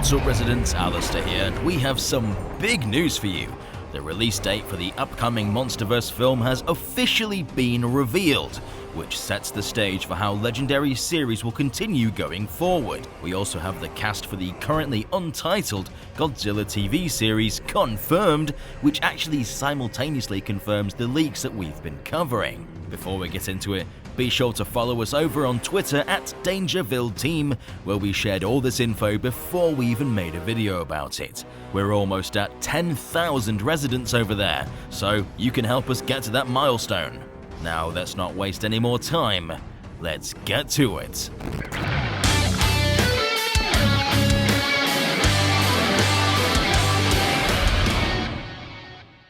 What's up residents, Alistair here, and we have some big news for you. The release date for the upcoming MonsterVerse film has officially been revealed, which sets the stage for how Legendary series will continue going forward. We also have the cast for the currently untitled Godzilla TV series confirmed, which actually simultaneously confirms the leaks that we've been covering. Before we get into it, be sure to follow us over on Twitter at DangerVille Team, where we shared all this info before we even made a video about it. We're almost at 10,000 residents over there, so you can help us get to that milestone. Now let's not waste any more time, let's get to it.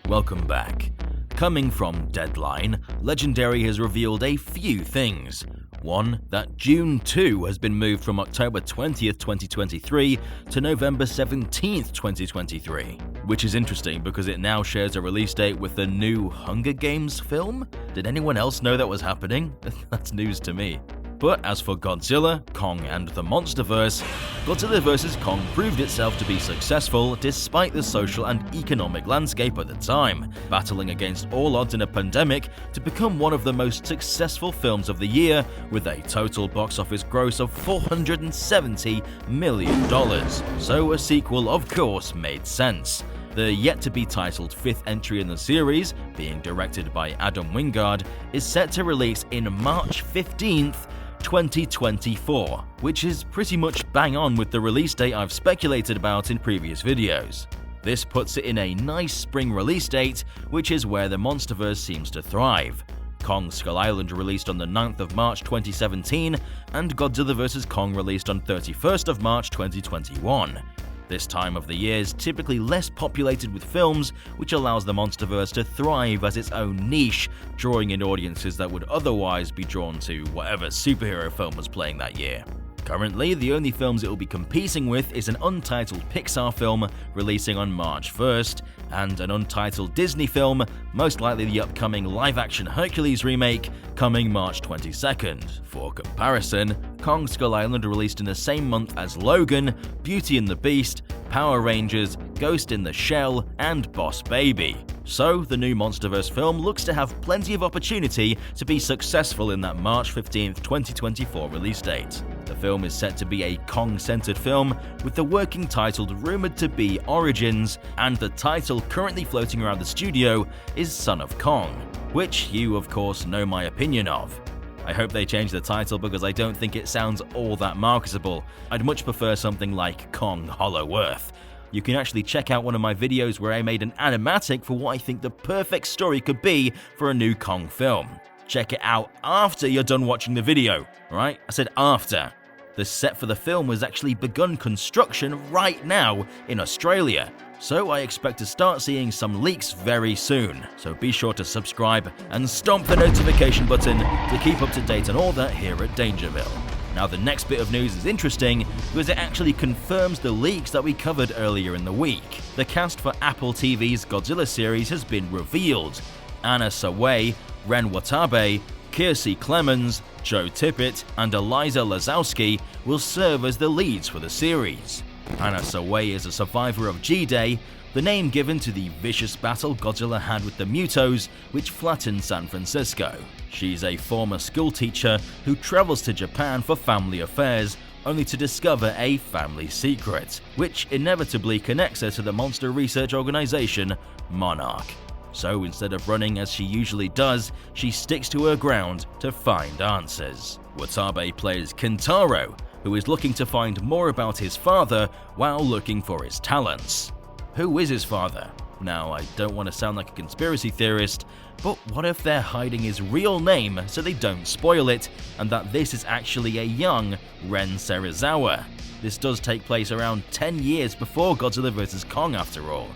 Welcome back. Coming from Deadline, Legendary has revealed a few things. One, that June 2 has been moved from October 20th, 2023 to November 17th, 2023. Which is interesting because it now shares a release date with the new Hunger Games film? Did anyone else know that was happening? That's news to me. But as for Godzilla, Kong and the MonsterVerse, Godzilla vs. Kong proved itself to be successful despite the social and economic landscape at the time, battling against all odds in a pandemic to become one of the most successful films of the year with a total box office gross of $470 million. So a sequel of course made sense. The yet-to-be-titled fifth entry in the series, being directed by Adam Wingard, is set to release in March 15th, 2024, which is pretty much bang on with the release date I've speculated about in previous videos. This puts it in a nice spring release date, which is where the MonsterVerse seems to thrive. Kong Skull Island released on the 9th of March 2017, and Godzilla vs. Kong released on 31st of March 2021. This time of the year is typically less populated with films, which allows the MonsterVerse to thrive as its own niche, drawing in audiences that would otherwise be drawn to whatever superhero film was playing that year. Currently, the only films it will be competing with is an untitled Pixar film releasing on March 1st, and an untitled Disney film, most likely the upcoming live-action Hercules remake, coming March 22nd. For comparison, Kong Skull Island released in the same month as Logan, Beauty and the Beast, Power Rangers, Ghost in the Shell, and Boss Baby. So, the new MonsterVerse film looks to have plenty of opportunity to be successful in that March 15th, 2024 release date. The film is set to be a Kong-centered film, with the working title rumored to be Origins, and the title currently floating around the studio is Son of Kong, which you of course know my opinion of. I hope they change the title because I don't think it sounds all that marketable. I'd much prefer something like Kong Hollow Earth. You can actually check out one of my videos where I made an animatic for what I think the perfect story could be for a new Kong film. Check it out after you're done watching the video, right? I said after. The set for the film has actually begun construction right now in Australia, so I expect to start seeing some leaks very soon. So be sure to subscribe and stomp the notification button to keep up to date on all that here at DangerVille. Now the next bit of news is interesting because it actually confirms the leaks that we covered earlier in the week. The cast for Apple TV's Godzilla series has been revealed. Anna Sawai, Ren Watabe, Kiersey Clemens, Joe Tippett, and Eliza Lazowski will serve as the leads for the series. Anna Sawai is a survivor of G-Day, the name given to the vicious battle Godzilla had with the Mutos, which flattened San Francisco. She's a former schoolteacher who travels to Japan for family affairs, only to discover a family secret, which inevitably connects her to the monster research organization Monarch. So instead of running as she usually does, she sticks to her ground to find answers. Watabe plays Kentaro, who is looking to find more about his father while looking for his talents. Who is his father? Now, I don't want to sound like a conspiracy theorist, but what if they're hiding his real name so they don't spoil it, and that this is actually a young Ren Serizawa? This does take place around 10 years before Godzilla vs. Kong after all,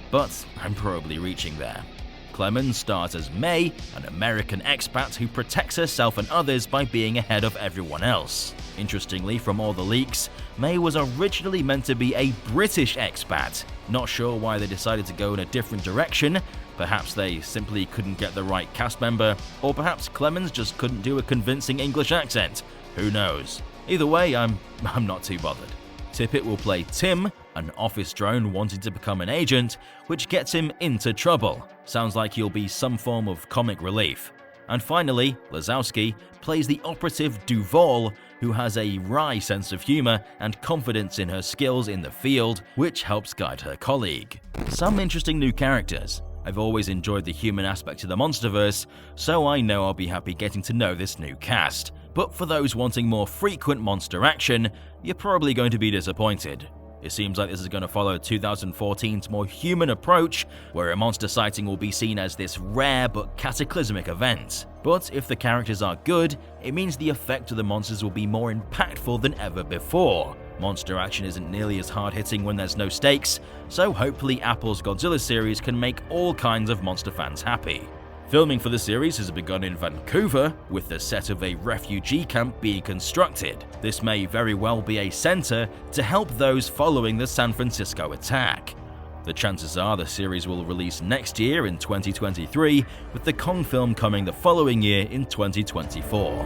but I'm probably reaching there. Clemens stars as May, an American expat who protects herself and others by being ahead of everyone else. Interestingly, from all the leaks, May was originally meant to be a British expat. Not sure why they decided to go in a different direction. Perhaps they simply couldn't get the right cast member, or perhaps Clemens just couldn't do a convincing English accent. Who knows? Either way, I'm not too bothered. Tippett will play Tim, an office drone wanting to become an agent, which gets him into trouble. Sounds like he'll be some form of comic relief. And finally, Lazowski plays the operative Duval, who has a wry sense of humor and confidence in her skills in the field, which helps guide her colleague. Some interesting new characters. I've always enjoyed the human aspect of the MonsterVerse, so I know I'll be happy getting to know this new cast. But for those wanting more frequent monster action, you're probably going to be disappointed. It seems like this is going to follow 2014's more human approach, where a monster sighting will be seen as this rare but cataclysmic event. But if the characters are good, it means the effect of the monsters will be more impactful than ever before. Monster action isn't nearly as hard-hitting when there's no stakes, so hopefully Apple's Godzilla series can make all kinds of monster fans happy. Filming for the series has begun in Vancouver, with the set of a refugee camp being constructed. This may very well be a center to help those following the San Francisco attack. The chances are the series will release next year in 2023, with the Kong film coming the following year in 2024.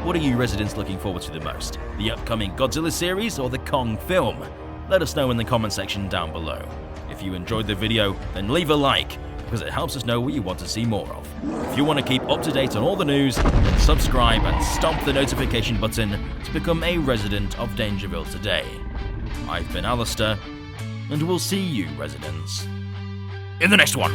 What are you residents looking forward to the most? The upcoming Godzilla series or the Kong film? Let us know in the comment section down below. If you enjoyed the video, then leave a like, because it helps us know what you want to see more of. If you want to keep up to date on all the news, then subscribe and stomp the notification button to become a resident of DangerVille today. I've been Alistair, and we'll see you, residents, in the next one.